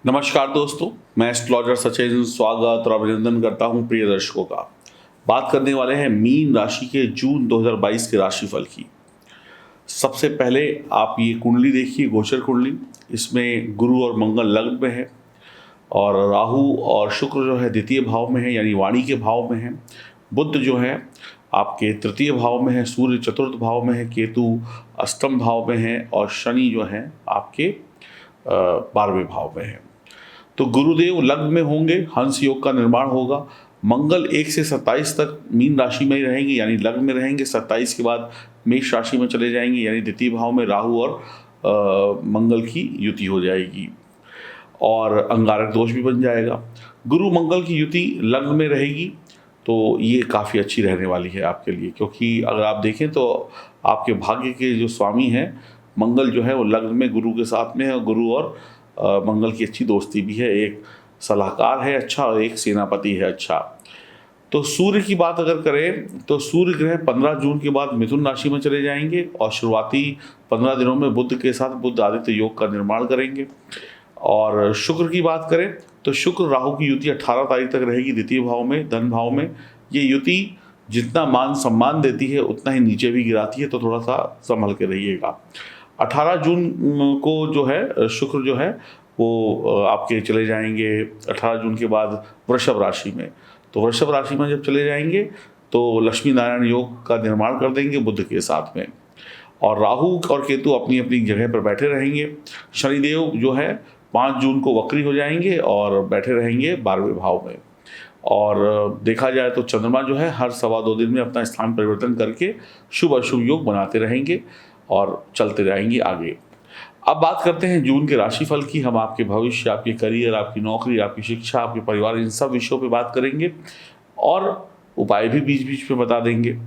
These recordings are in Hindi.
नमस्कार दोस्तों, मैं एस्ट्रोलॉजर सचिन स्वागत और अभिनंदन करता हूं प्रिय दर्शकों का। बात करने वाले हैं मीन राशि के जून 2022 के राशिफल की। सबसे पहले आप ये कुंडली देखिए, गोचर कुंडली। इसमें गुरु और मंगल लग्न में है और राहु और शुक्र जो है द्वितीय भाव में है, यानी वाणी के भाव में है। बुध जो है आपके तृतीय भाव में है, सूर्य चतुर्थ भाव में है, केतु अष्टम भाव में है और शनि जो है आपके 12वें भाव में है। तो गुरुदेव लग्न में होंगे, हंस योग का निर्माण होगा। मंगल 1 से 27 तक मीन राशि में ही रहेंगे, यानी लग्न में रहेंगे। 27 के बाद मेष राशि में चले जाएंगे, यानी द्वितीय भाव में राहु और मंगल की युति हो जाएगी और अंगारक दोष भी बन जाएगा। गुरु मंगल की युति लग्न में रहेगी तो ये काफ़ी अच्छी रहने वाली है आपके लिए, क्योंकि अगर आप देखें तो आपके भाग्य के जो स्वामी हैं मंगल जो है वो लग्न में गुरु के साथ में है। गुरु और मंगल की अच्छी दोस्ती भी है, एक सलाहकार है अच्छा और एक सेनापति है अच्छा। तो सूर्य की बात अगर करें तो सूर्य ग्रह 15 जून के बाद मिथुन राशि में चले जाएंगे और शुरुआती 15 दिनों में बुध के साथ बुध आदित्य योग का निर्माण करेंगे। और शुक्र की बात करें तो शुक्र राहु की युति 18 तारीख तक रहेगी द्वितीय भाव में, धन भाव में। ये युति जितना मान सम्मान देती है उतना ही नीचे भी गिराती है, तो थोड़ा सा संभल के रहिएगा। 18 जून को जो है शुक्र जो है वो आपके चले जाएंगे 18 जून के बाद वृषभ राशि में। तो वृषभ राशि में जब चले जाएंगे तो लक्ष्मी नारायण योग का निर्माण कर देंगे बुध के साथ में, और राहु और केतु अपनी अपनी जगह पर बैठे रहेंगे। शनिदेव जो है 5 जून को वक्री हो जाएंगे और बैठे रहेंगे 12वें भाव में। और देखा जाए तो चंद्रमा जो है हर 1.25 दिन में अपना स्थान परिवर्तन करके शुभ अशुभ योग बनाते रहेंगे और चलते रहेंगे आगे। अब बात करते हैं जून के राशिफल की। हम आपके भविष्य, आपके करियर, आपकी नौकरी, आपकी शिक्षा, आपके परिवार, इन सब विषयों पे बात करेंगे और उपाय भी बीच बीच में बता देंगे।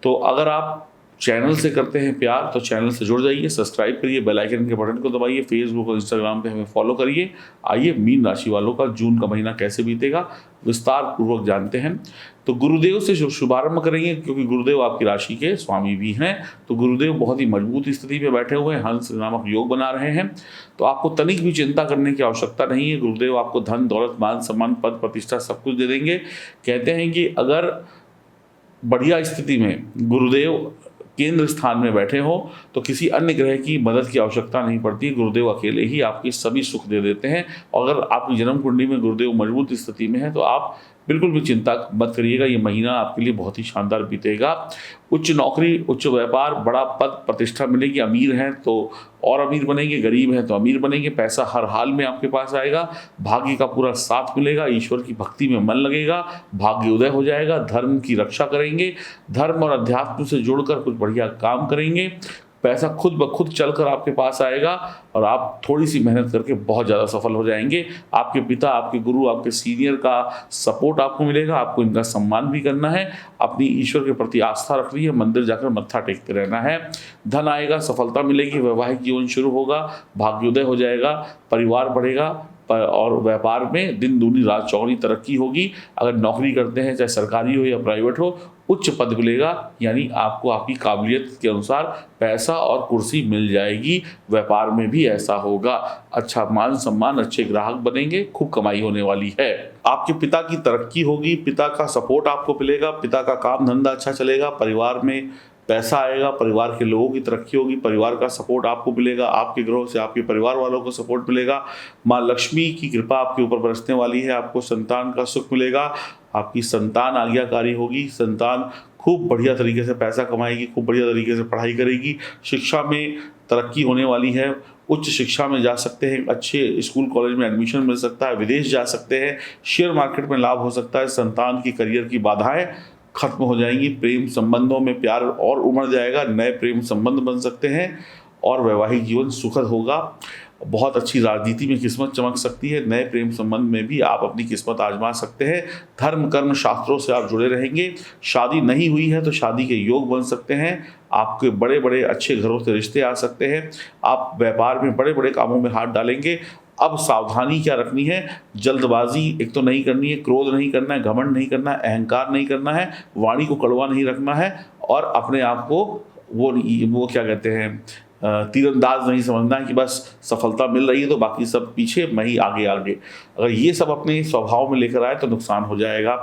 तो अगर आप चैनल से करते हैं प्यार तो चैनल से जुड़ जाइए, सब्सक्राइब करिए, बेल आइकन के बटन को दबाइए, फेसबुक और इंस्टाग्राम पे हमें फॉलो करिए। आइए मीन राशि वालों का जून का महीना कैसे बीतेगा विस्तार पूर्वक जानते हैं। तो गुरुदेव से शुभारंभ करेंगे, क्योंकि गुरुदेव आपकी राशि के स्वामी भी हैं। तो गुरुदेव बहुत ही मजबूत स्थिति में बैठे हुए हैं, हंस नामक योग बना रहे हैं। तो आपको तनिक भी चिंता करने की आवश्यकता नहीं है। गुरुदेव आपको धन दौलत मान सम्मान पद प्रतिष्ठा सब कुछ दे देंगे। कहते हैं कि अगर बढ़िया स्थिति में गुरुदेव केंद्र स्थान में बैठे हो तो किसी अन्य ग्रह की मदद की आवश्यकता नहीं पड़ती। गुरुदेव अकेले ही आपकी सभी सुख दे देते हैं। और अगर आपकी जन्म कुंडली में गुरुदेव मजबूत स्थिति में है तो आप बिल्कुल भी चिंता मत करिएगा, ये महीना आपके लिए बहुत ही शानदार बीतेगा। उच्च नौकरी, उच्च व्यापार, बड़ा पद प्रतिष्ठा मिलेगी। अमीर हैं तो और अमीर बनेंगे, गरीब हैं तो अमीर बनेंगे। पैसा हर हाल में आपके पास आएगा, भाग्य का पूरा साथ मिलेगा, ईश्वर की भक्ति में मन लगेगा, भाग्य उदय हो जाएगा। धर्म की रक्षा करेंगे, धर्म और अध्यात्म से जुड़कर कुछ बढ़िया काम करेंगे। पैसा खुद ब खुद चलकर आपके पास आएगा और आप थोड़ी सी मेहनत करके बहुत ज़्यादा सफल हो जाएंगे। आपके पिता, आपके गुरु, आपके सीनियर का सपोर्ट आपको मिलेगा। आपको इनका सम्मान भी करना है, अपनी ईश्वर के प्रति आस्था रखनी है, मंदिर जाकर मत्था टेकते रहना है। धन आएगा, सफलता मिलेगी, वैवाहिक जीवन शुरू होगा, भाग्योदय हो जाएगा, परिवार बढ़ेगा और व्यापार में दिन दूनी रात चौगुनी तरक्की होगी। अगर नौकरी करते हैं, चाहे सरकारी हो या प्राइवेट हो, उच्च पद मिलेगा, यानी आपको आपकी काबिलियत के अनुसार पैसा और कुर्सी मिल जाएगी। व्यापार में भी ऐसा होगा, अच्छा मान सम्मान, अच्छे ग्राहक बनेंगे, खूब कमाई होने वाली है। आपके पिता की तरक्की होगी, पिता का सपोर्ट आपको मिलेगा, पिता का काम धंधा अच्छा चलेगा, परिवार में पैसा आएगा, परिवार के लोगों की तरक्की होगी, परिवार का सपोर्ट आपको मिलेगा, आपके ग्रहों से आपके परिवार वालों को सपोर्ट मिलेगा। माँ लक्ष्मी की कृपा आपके ऊपर बरसने वाली है, आपको संतान का सुख मिलेगा, आपकी संतान आज्ञाकारी होगी, संतान खूब बढ़िया तरीके से पैसा कमाएगी, खूब बढ़िया तरीके से पढ़ाई करेगी, शिक्षा में तरक्की होने वाली है, उच्च शिक्षा में जा सकते हैं, अच्छे स्कूल कॉलेज में एडमिशन मिल सकता है, विदेश जा सकते हैं, शेयर मार्केट में लाभ हो सकता है, संतान की करियर की बाधाएं खत्म हो जाएंगी, प्रेम संबंधों में प्यार और उमड़ जाएगा, नए प्रेम संबंध बन सकते हैं और वैवाहिक जीवन सुखद होगा। बहुत अच्छी राजनीति में किस्मत चमक सकती है, नए प्रेम संबंध में भी आप अपनी किस्मत आजमा सकते हैं। धर्म कर्म शास्त्रों से आप जुड़े रहेंगे। शादी नहीं हुई है तो शादी के योग बन सकते हैं, आपके बड़े बड़े अच्छे घरों से रिश्ते आ सकते हैं, आप व्यापार में बड़े बड़े कामों में हाथ डालेंगे। अब सावधानी क्या रखनी है, जल्दबाजी एक तो नहीं करनी है, क्रोध नहीं करना है, घमंड नहीं करना है, अहंकार नहीं करना है, वाणी को कड़वा नहीं रखना है और अपने आप को वो क्या कहते हैं तीरंदाज नहीं समझना है कि बस सफलता मिल रही है तो बाकी सब पीछे, मैं ही आगे आगे। अगर ये सब अपने स्वभाव में लेकर आए तो नुकसान हो जाएगा,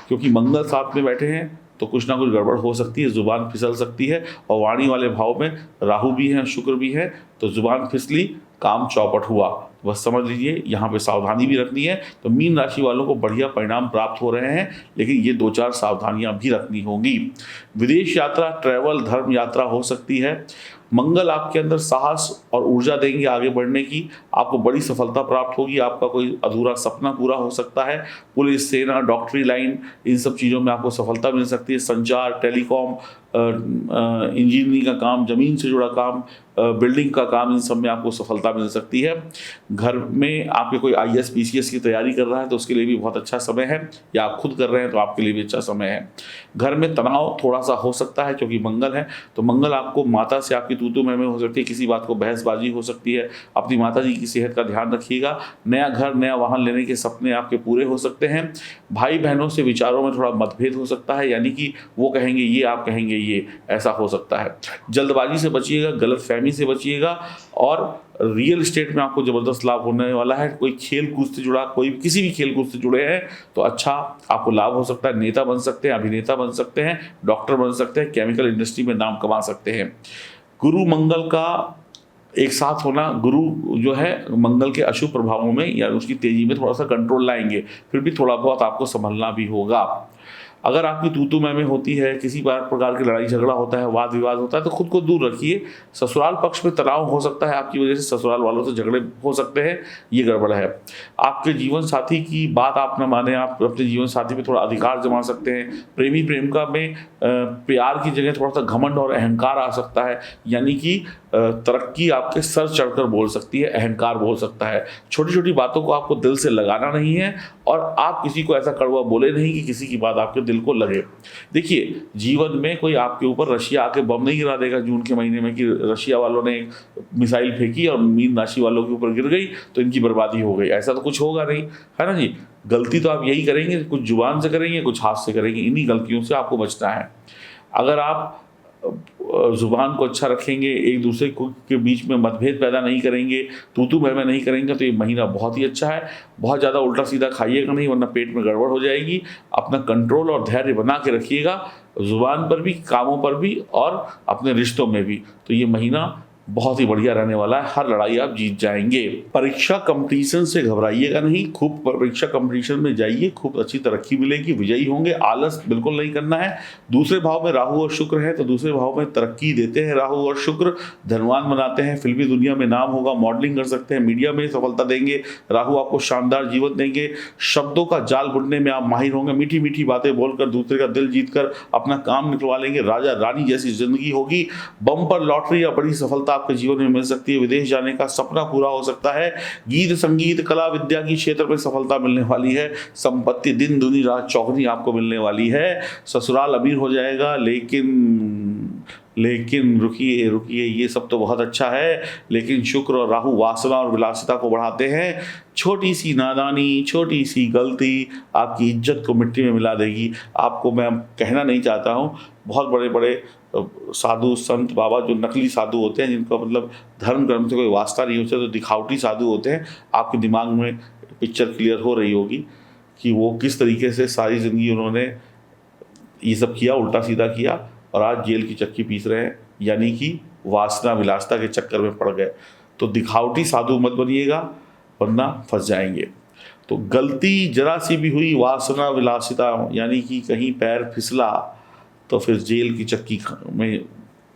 क्योंकि मंगल साथ में बैठे हैं तो कुछ ना कुछ गड़बड़ हो सकती है, जुबान फिसल सकती है। और वाणी वाले भाव में राहु भी हैं, शुक्र भी है, तो जुबान फिसली, काम चौपट हुआ। बस समझ लीजिए यहाँ पे सावधानी भी रखनी है। तो मीन राशि वालों को बढ़िया परिणाम प्राप्त हो रहे हैं, लेकिन ये 2-4 सावधानियां भी रखनी होंगी। विदेश यात्रा, ट्रैवल, धर्म यात्रा हो सकती है। मंगल आपके अंदर साहस और ऊर्जा देंगे आगे बढ़ने की, आपको बड़ी सफलता प्राप्त होगी। आपका कोई अधूरा सपना पूरा हो सकता है। पुलिस, सेना, डॉक्टरी लाइन, इन सब चीज़ों में आपको सफलता मिल सकती है। संचार, टेलीकॉम, इंजीनियरिंग का काम, ज़मीन से जुड़ा काम, बिल्डिंग का काम, इन सब में आपको सफलता मिल सकती है। घर में आपके कोई IAS PCS की तैयारी कर रहा है तो उसके लिए भी बहुत अच्छा समय है, या आप खुद कर रहे हैं तो आपके लिए भी अच्छा समय है। घर में तनाव थोड़ा सा हो सकता है क्योंकि मंगल है, तो मंगल आपको माता से आपकी तू मैं हो सकती है, किसी बात को बहसबाजी हो सकती है। अपनी माता जी की सेहत का ध्यान रखिएगा। नया घर, नया वाहन लेने के सपने आपके पूरे हो सकते हैं। भाई बहनों से विचारों में थोड़ा मतभेद हो सकता है, यानी कि वो कहेंगे ये, आप कहेंगे ये, ऐसा हो सकता है। जल्दबाजी से बचिएगा, गलतफहमी से बचिएगा। और रियल एस्टेट में आपको ज़बरदस्त लाभ होने वाला है। कोई खेल कूद से जुड़ा, कोई किसी भी खेल कूद से जुड़े हैं तो अच्छा आपको लाभ हो सकता है। नेता बन सकते हैं, अभिनेता बन सकते हैं, डॉक्टर बन सकते हैं, केमिकल इंडस्ट्री में नाम कमा सकते हैं। गुरु मंगल का एक साथ होना, गुरु जो है मंगल के अशुभ प्रभावों में या उसकी तेजी में थोड़ा सा कंट्रोल लाएंगे, फिर भी थोड़ा बहुत आपको संभलना भी होगा। अगर आपकी तू मैं होती है, किसी प्रकार की लड़ाई झगड़ा होता है, वाद विवाद होता है, तो खुद को दूर रखिए। ससुराल पक्ष में तनाव हो सकता है, आपकी वजह से ससुराल वालों से झगड़े हो सकते हैं, ये गड़बड़ है। आपके जीवन साथी की बात आप न माने, आप अपने जीवन साथी पे थोड़ा अधिकार जमा सकते हैं। प्रेमी प्रेमिका में प्यार की जगह थोड़ा सा घमंड और अहंकार आ सकता है, यानी कि तरक्की आपके सर चढ़कर बोल सकती है, अहंकार बोल सकता है। छोटी छोटी बातों को आपको दिल से लगाना नहीं है, और आप किसी को ऐसा कड़वा बोले नहीं कि किसी की बात आपके दिल को लगे। देखिए, जीवन में कोई आपके ऊपर रशिया आके बम नहीं गिरा देगा जून के महीने में कि रशिया वालों ने मिसाइल फेंकी और मीन राशि वालों के ऊपर गिर गई तो इनकी बर्बादी हो गई। ऐसा तो कुछ होगा नहीं, है ना जी। गलती तो आप यही करेंगे, कुछ जुबान से करेंगे, कुछ हाथ से करेंगे। इन्हीं गलतियों से आपको बचना है। अगर आप जुबान को अच्छा रखेंगे, एक दूसरे के बीच में मतभेद पैदा नहीं करेंगे, तू मैं नहीं करेंगे, तो ये महीना बहुत ही अच्छा है। बहुत ज़्यादा उल्टा सीधा खाइएगा नहीं, वरना पेट में गड़बड़ हो जाएगी। अपना कंट्रोल और धैर्य बना के रखिएगा, जुबान पर भी, कामों पर भी, और अपने रिश्तों में भी। तो ये महीना बहुत ही बढ़िया रहने वाला है। हर लड़ाई आप जीत जाएंगे। परीक्षा कंपटीशन से घबराइएगा नहीं, खूब परीक्षा कंपटीशन में जाइए, खूब अच्छी तरक्की मिलेगी, विजयी होंगे। आलस बिल्कुल नहीं करना है। दूसरे भाव में राहु और शुक्र है, तो दूसरे भाव में तरक्की देते हैं राहु और शुक्र, धनवान बनाते हैं, फिल्मी दुनिया में नाम होगा, मॉडलिंग कर सकते हैं, मीडिया में सफलता देंगे। राहु आपको शानदार जीवन देंगे। शब्दों का जाल बुनने में आप माहिर होंगे, मीठी मीठी बातें बोलकर दूसरे का दिल जीतकर अपना काम निकलवा लेंगे। राजा रानी जैसी जिंदगी होगी। बम्पर लॉटरी या बड़ी सफलता आपके जीवन में मिल सकती है। विदेश जाने का सपना पूरा हो सकता है। गीत, संगीत, कला, विद्या की क्षेत्र में सफलता मिलने वाली है। संपत्ति दिन दुनी रात चौगनी आपको मिलने वाली है। ससुराल अमीर हो जाएगा, लेकिन रुकिए रुकिए, ये सब तो बहुत अच्छा है, लेकिन शुक्र और राहु वासना और विलासिता को बढ़ाते हैं। छोटी सी नादानी, छोटी सी गलती आपकी इज्जत को मिट्टी में मिला देगी। आपको मैं कहना नहीं चाहता हूँ, बहुत बड़े बड़े साधु संत बाबा जो नकली साधु होते हैं, जिनका मतलब धर्म कर्म से कोई वास्ता नहीं होता, तो दिखावटी साधु होते हैं। आपके दिमाग में पिक्चर क्लियर हो रही होगी कि वो किस तरीके से सारी ज़िंदगी उन्होंने ये सब किया, उल्टा सीधा किया, और आज जेल की चक्की पीस रहे हैं, यानी कि वासना विलासिता के चक्कर में पड़ गए। तो दिखावटी साधु मत बनिएगा, वरना फंस जाएंगे। तो गलती जरा सी भी हुई, वासना विलासिता, यानी कि कहीं पैर फिसला, तो फिर जेल की चक्की में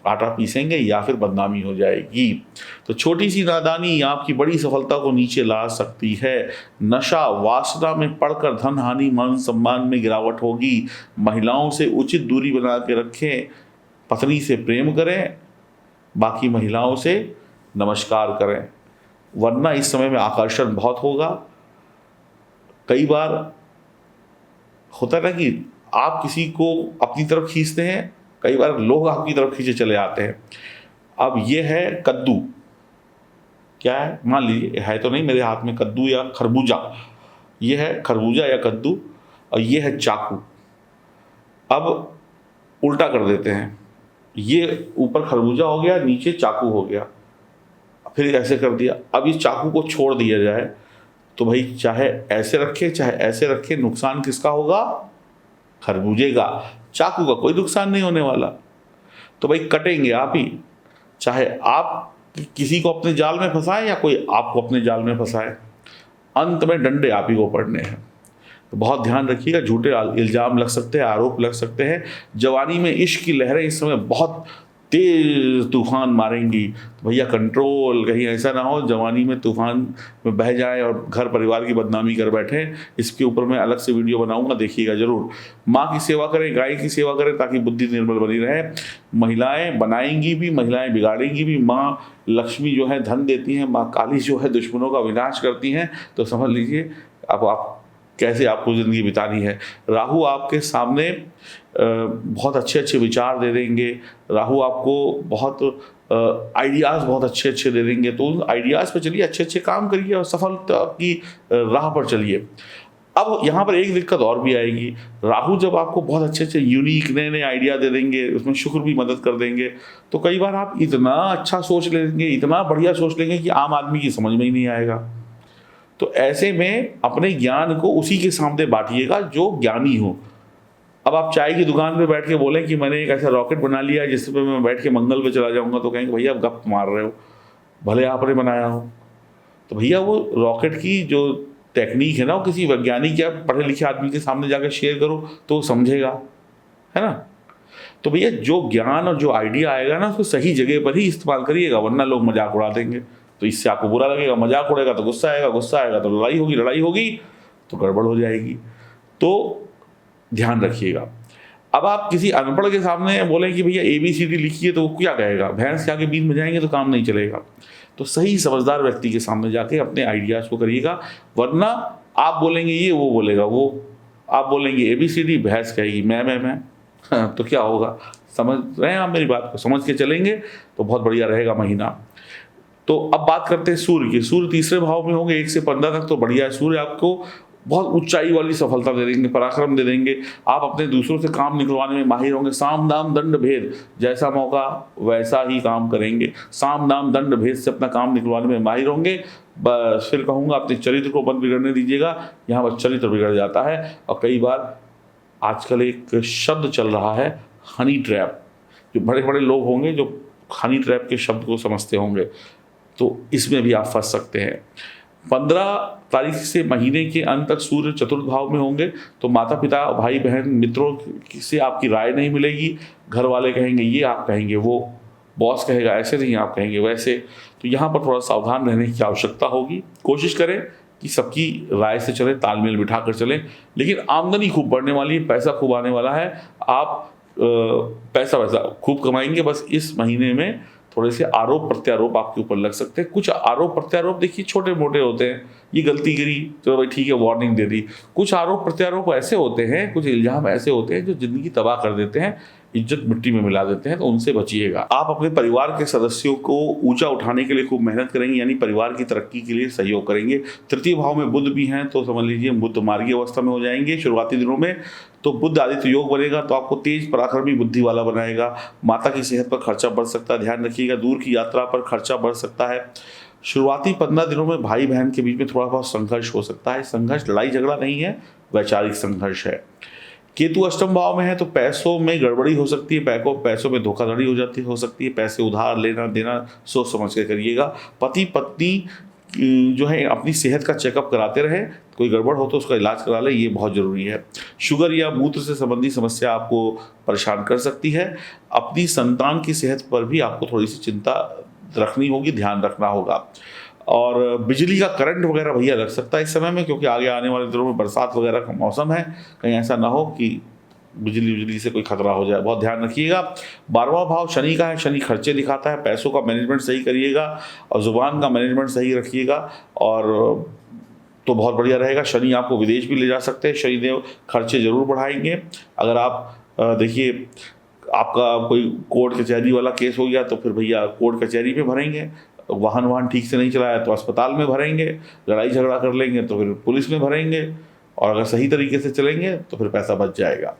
आटा पीसेंगे या फिर बदनामी हो जाएगी। तो छोटी सी नादानी आपकी बड़ी सफलता को नीचे ला सकती है। नशा, वासना में पड़कर धन हानि, मान सम्मान में गिरावट होगी। महिलाओं से उचित दूरी बना के रखें। पत्नी से प्रेम करें, बाकी महिलाओं से नमस्कार करें, वरना इस समय में आकर्षण बहुत होगा। कई बार होता है ना कि आप किसी को अपनी तरफ खींचते हैं, कई बार लोग आपकी तरफ खींचे चले आते हैं। अब ये है कद्दू, क्या है, मान लीजिए है तो नहीं मेरे हाथ में कद्दू या खरबूजा, ये है खरबूजा या कद्दू, और ये है चाकू। अब उल्टा कर देते हैं, ये ऊपर खरबूजा हो गया, नीचे चाकू हो गया, फिर ऐसे कर दिया। अब इस चाकू को छोड़ दिया जाए तो भाई चाहे ऐसे रखे चाहे ऐसे रखे, नुकसान किसका होगा? खरबूजे का। चाकू का कोई नुकसान नहीं होने वाला। तो भाई कटेंगे आप ही, चाहे आप किसी को अपने जाल में फंसाएं या कोई आपको अपने जाल में फंसाए, अंत में डंडे आप ही को पड़ने हैं। तो बहुत ध्यान रखिएगा, झूठे इल्जाम लग सकते हैं, आरोप लग सकते हैं। जवानी में इश्क की लहरें इस समय बहुत तेज तूफान मारेंगी, तो भैया कंट्रोल, कहीं ऐसा ना हो जवानी में तूफान में बह जाए और घर परिवार की बदनामी कर बैठे। इसके ऊपर मैं अलग से वीडियो बनाऊंगा, देखिएगा जरूर। माँ की सेवा करें, गाय की सेवा करें, ताकि बुद्धि निर्मल बनी रहे। महिलाएं बनाएंगी भी, महिलाएं बिगाड़ेंगी भी। माँ लक्ष्मी जो है धन देती हैं, माँ काली जो है दुश्मनों का विनाश करती हैं। तो समझ लीजिए अब आप कैसे आपको ज़िंदगी बितानी है। राहु आपके सामने बहुत अच्छे अच्छे विचार दे देंगे। राहु आपको बहुत आइडियाज़ बहुत अच्छे अच्छे दे देंगे। तो उन आइडियाज़ पे चलिए, अच्छे अच्छे काम करिए और सफलता की राह पर चलिए। अब यहाँ पर एक दिक्कत और भी आएगी। राहु जब आपको बहुत अच्छे अच्छे यूनिक नए नए आइडिया दे देंगे, उसमें शुक्र भी मदद कर देंगे, तो कई बार आप इतना अच्छा सोच लेंगे, इतना बढ़िया सोच लेंगे कि आम आदमी की समझ में ही नहीं आएगा। तो ऐसे में अपने ज्ञान को उसी के सामने बांटिएगा जो ज्ञानी हो। अब आप चाय की दुकान पे बैठ के बोलें कि मैंने एक ऐसा रॉकेट बना लिया है जिस पे मैं बैठ के मंगल पे चला जाऊंगा, तो कहेंगे भैया आप गप मार रहे हो, भले आपने बनाया हो। तो भैया वो रॉकेट की जो टेक्निक है ना, वो किसी वैज्ञानिक या पढ़े लिखे आदमी के सामने जाकर शेयर करो तो वो समझेगा, है ना। तो भैया जो ज्ञान और जो आइडिया आएगा ना, उसको सही जगह पर ही इस्तेमाल करिएगा, वरना लोग मजाक उड़ा देंगे। तो इससे आपको बुरा लगेगा, मजाक उड़ेगा तो गुस्सा आएगा, गुस्सा आएगा तो लड़ाई होगी, लड़ाई होगी तो गड़बड़ हो जाएगी। तो ध्यान रखिएगा। अब आप किसी अनपढ़ के सामने बोलें कि भैया ABCD लिखिए, तो वो क्या कहेगा? भैंस के आगे बीच में जाएंगे तो काम नहीं चलेगा। तो सही समझदार व्यक्ति के सामने जाके अपने आइडियाज़ को करिएगा, वरना आप बोलेंगे ये, वो बोलेगा वो। आप बोलेंगे ABCD, भैंस कहेगी मैं हाँ, तो क्या होगा? समझ रहे हैं आप मेरी बात को? समझ के चलेंगे तो बहुत बढ़िया रहेगा महीना। तो अब बात करते हैं सूर्य की। सूर्य तीसरे भाव में होंगे 1 से 15 तक, तो बढ़िया है। सूर्य आपको बहुत ऊंचाई वाली सफलता दे देंगे, पराक्रम दे देंगे। आप अपने दूसरों से काम निकलवाने में माहिर होंगे। साम दाम दंड भेद, जैसा मौका वैसा ही काम करेंगे। साम दाम दंड भेद से अपना काम निकलवाने में माहिर होंगे। बस फिर कहूँगा अपने चरित्र को मत बिगड़ने दीजिएगा। यहाँ पर चरित्र बिगड़ जाता है। और कई बार आजकल एक शब्द चल रहा है हनी ट्रैप, जो बड़े बड़े लोग होंगे जो हनी ट्रैप के शब्द को समझते होंगे, तो इसमें भी आप फंस सकते हैं। 15 तारीख से महीने के अंत तक सूर्य चतुर्थ भाव में होंगे, तो माता पिता, भाई बहन, मित्रों से आपकी राय नहीं मिलेगी। घर वाले कहेंगे ये, आप कहेंगे वो। बॉस कहेगा ऐसे नहीं, आप कहेंगे वैसे। तो यहाँ पर थोड़ा सावधान रहने की आवश्यकता होगी। कोशिश करें कि सबकी राय से चलें, तालमेल बिठा कर चलें। लेकिन आमदनी खूब बढ़ने वाली है, पैसा खूब आने वाला है। आप पैसा वैसा खूब कमाएंगे। बस इस महीने में थोड़े से आरोप प्रत्यारोप आपके ऊपर लग सकते हैं। कुछ आरोप प्रत्यारोप देखिए छोटे मोटे होते हैं, ये गलती करी चलो भाई ठीक है, वार्निंग दे दी। कुछ आरोप प्रत्यारोप ऐसे होते हैं, कुछ इल्जाम ऐसे होते हैं जो जिंदगी तबाह कर देते हैं, इज्जत मिट्टी में मिला देते हैं। तो उनसे बचिएगा। आप अपने परिवार के सदस्यों को ऊंचा उठाने के लिए खूब मेहनत करेंगे, यानी परिवार की तरक्की के लिए सहयोग करेंगे। तृतीय भाव में बुध भी हैं, तो समझ लीजिए बुध मार्गी अवस्था में हो जाएंगे शुरुआती दिनों में। तो बुध आदित्य योग बनेगा, तो आपको तेज पराक्रमी बुद्धि वाला बनाएगा। माता की सेहत पर खर्चा बढ़ सकता है, ध्यान रखिएगा। दूर की यात्रा पर खर्चा बढ़ सकता है। शुरुआती 15 दिनों में भाई बहन के बीच में थोड़ा बहुत संघर्ष हो सकता है। संघर्ष लड़ाई झगड़ा नहीं है, वैचारिक संघर्ष है। केतु अष्टम भाव में है, तो पैसों में गड़बड़ी हो सकती है, पैसों में धोखाधड़ी हो सकती है। पैसे उधार लेना देना सोच समझ के करिएगा। पति पत्नी जो है अपनी सेहत का चेकअप कराते रहे, कोई गड़बड़ हो तो उसका इलाज करा ले, ये बहुत ज़रूरी है। शुगर या मूत्र से संबंधी समस्या आपको परेशान कर सकती है। अपनी संतान की सेहत पर भी आपको थोड़ी सी चिंता रखनी होगी, ध्यान रखना होगा। और बिजली का करंट वगैरह भैया लग सकता है इस समय में, क्योंकि आगे आने वाले दिनों में बरसात वगैरह का मौसम है। कहीं ऐसा ना हो कि बिजली से कोई खतरा हो जाए, बहुत ध्यान रखिएगा। 12वां भाव शनि का है, शनि खर्चे दिखाता है। पैसों का मैनेजमेंट सही करिएगा और जुबान का मैनेजमेंट सही रखिएगा, और तो बहुत बढ़िया रहेगा। शनि आपको विदेश भी ले जा सकते हैं। शनिदेव खर्चे जरूर बढ़ाएंगे। अगर आप देखिए आपका कोई कोर्ट कचहरी वाला केस हो गया, तो फिर भैया कोर्ट कचहरी में भरेंगे। वाहन ठीक से नहीं चलाया तो अस्पताल में भरेंगे। लड़ाई झगड़ा कर लेंगे तो फिर पुलिस में भरेंगे। और अगर सही तरीके से चलेंगे तो फिर पैसा बच जाएगा।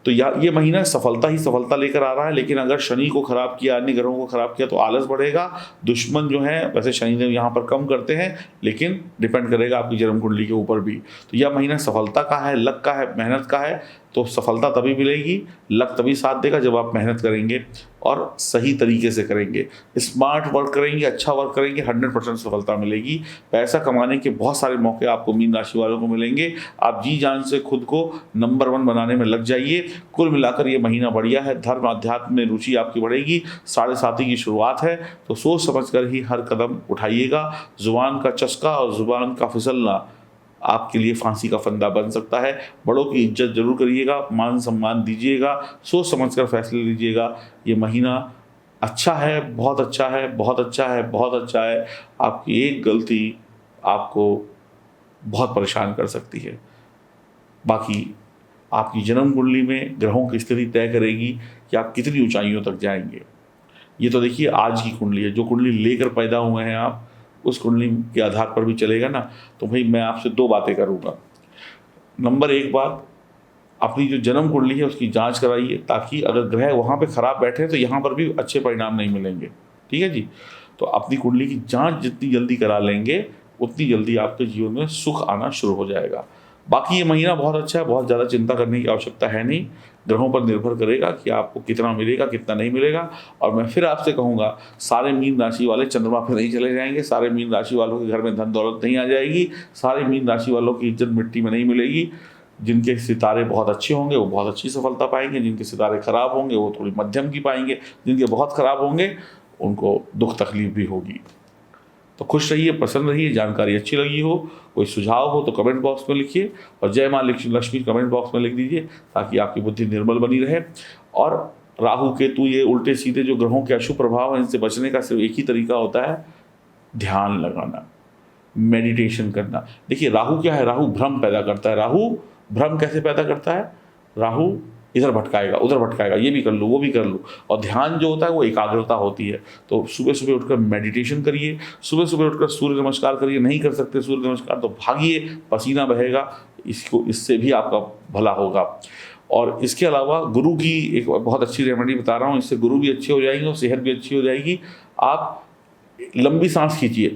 तो ये महीना सफलता ही सफलता लेकर आ रहा है, लेकिन अगर शनि को खराब किया, अन्य ग्रहों को खराब किया तो आलस बढ़ेगा। दुश्मन जो है, वैसे शनिदेव यहाँ पर कम करते हैं, लेकिन डिपेंड करेगा आपकी जन्म कुंडली के ऊपर भी। तो यह महीना सफलता का है, लक का है, मेहनत का है। तो सफलता तभी मिलेगी, लक तभी साथ देगा जब आप मेहनत करेंगे और सही तरीके से करेंगे, स्मार्ट वर्क करेंगे, अच्छा वर्क करेंगे, 100% सफलता मिलेगी। पैसा कमाने के बहुत सारे मौके आपको मीन राशि वालों को मिलेंगे। आप जी जान से खुद को नंबर 1 बनाने में लग जाइए। कुल मिलाकर ये महीना बढ़िया है। धर्म अध्यात्म में रुचि आपकी बढ़ेगी। 7.5 की शुरुआत है, तो सोच समझ कर ही हर कदम उठाइएगा। जुबान का चस्का और जुबान का फिसलना आपके लिए फांसी का फंदा बन सकता है। बड़ों की इज्जत जरूर करिएगा, मान सम्मान दीजिएगा, सोच समझकर फैसले लीजिएगा। ये महीना अच्छा है, बहुत अच्छा है, बहुत अच्छा है, बहुत अच्छा है। आपकी एक गलती आपको बहुत परेशान कर सकती है। बाकी आपकी जन्म कुंडली में ग्रहों की स्थिति तय करेगी कि आप कितनी ऊंचाइयों तक जाएंगे। ये तो देखिए आज की कुंडली है, जो कुंडली लेकर पैदा हुए हैं आप, उस कुंडली के आधार पर भी चलेगा ना। तो भाई मैं आपसे 2 बातें करूँगा। नंबर 1 बात, अपनी जो जन्म कुंडली है उसकी जांच कराइए, ताकि अगर ग्रह वहाँ पे खराब बैठे तो यहाँ पर भी अच्छे परिणाम नहीं मिलेंगे। ठीक है जी। तो अपनी कुंडली की जांच जितनी जल्दी करा लेंगे, उतनी जल्दी आपके जीवन में सुख आना शुरू हो जाएगा। बाकी ये महीना बहुत अच्छा है, बहुत ज़्यादा चिंता करने की आवश्यकता है नहीं। ग्रहों पर निर्भर करेगा कि आपको कितना मिलेगा, कितना नहीं मिलेगा। और मैं फिर आपसे कहूँगा, सारे मीन राशि वाले चंद्रमा पर नहीं चले जाएंगे, सारे मीन राशि वालों के घर में धन दौलत नहीं आ जाएगी, सारे मीन राशि वालों की इज्जत मिट्टी में नहीं मिलेगी। जिनके सितारे बहुत अच्छे होंगे वो बहुत अच्छी सफलता पाएंगे, जिनके सितारे खराब होंगे वो थोड़ी मध्यम की पाएंगे, जिनके बहुत खराब होंगे उनको दुख तकलीफ भी होगी। तो खुश रहिए, प्रसन्न रहिए। जानकारी अच्छी लगी हो, कोई सुझाव हो तो कमेंट बॉक्स में लिखिए, और जय मां लक्ष्मी कमेंट बॉक्स में लिख दीजिए, ताकि आपकी बुद्धि निर्मल बनी रहे। और राहु केतु, ये उल्टे सीधे जो ग्रहों के अशुभ प्रभाव हैं, इनसे बचने का सिर्फ एक ही तरीका होता है, ध्यान लगाना, मेडिटेशन करना। देखिए राहु क्या है, राहु भ्रम पैदा करता है। राहु भ्रम कैसे पैदा करता है, राहु इधर भटकाएगा, उधर भटकाएगा, ये भी कर लूँ, वो भी कर लूँ। और ध्यान जो होता है वो एकाग्रता होती है। तो सुबह सुबह उठकर मेडिटेशन करिए, सुबह सुबह उठकर सूर्य नमस्कार करिए। नहीं कर सकते सूर्य नमस्कार तो भागिए, पसीना बहेगा, इससे भी आपका भला होगा। और इसके अलावा गुरु की एक बहुत अच्छी रेमेडी बता रहा हूँ, इससे गुरु भी अच्छे हो जाएंगे और सेहत भी अच्छी हो जाएगी। आप लंबी सांस खींचिए।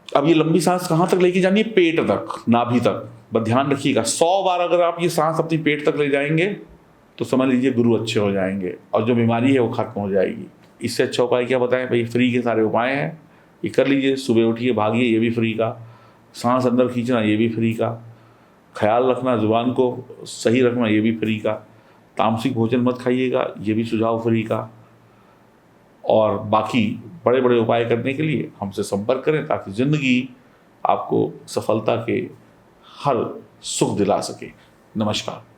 अब ये लंबी सांस कहाँ तक लेके जानी है, पेट तक, नाभि तक। बस ध्यान रखिएगा, 100 बार अगर आप ये सांस अपनी पेट तक ले जाएंगे तो समझ लीजिए गुरु अच्छे हो जाएंगे और जो बीमारी है वो खत्म हो जाएगी। इससे अच्छा उपाय क्या बताएं भाई, फ्री के सारे उपाय हैं, ये कर लीजिए। सुबह उठिए, भागिए, ये भी फ्री का। सांस अंदर खींचना, ये भी फ्री का। ख्याल रखना, जुबान को सही रखना, ये भी फ्री का। तामसिक भोजन मत खाइएगा, ये भी सुझाव फ्री का। और बाकी बड़े बड़े उपाय करने के लिए हमसे संपर्क करें, ताकि ज़िंदगी आपको सफलता के हर सुख दिला सके। नमस्कार।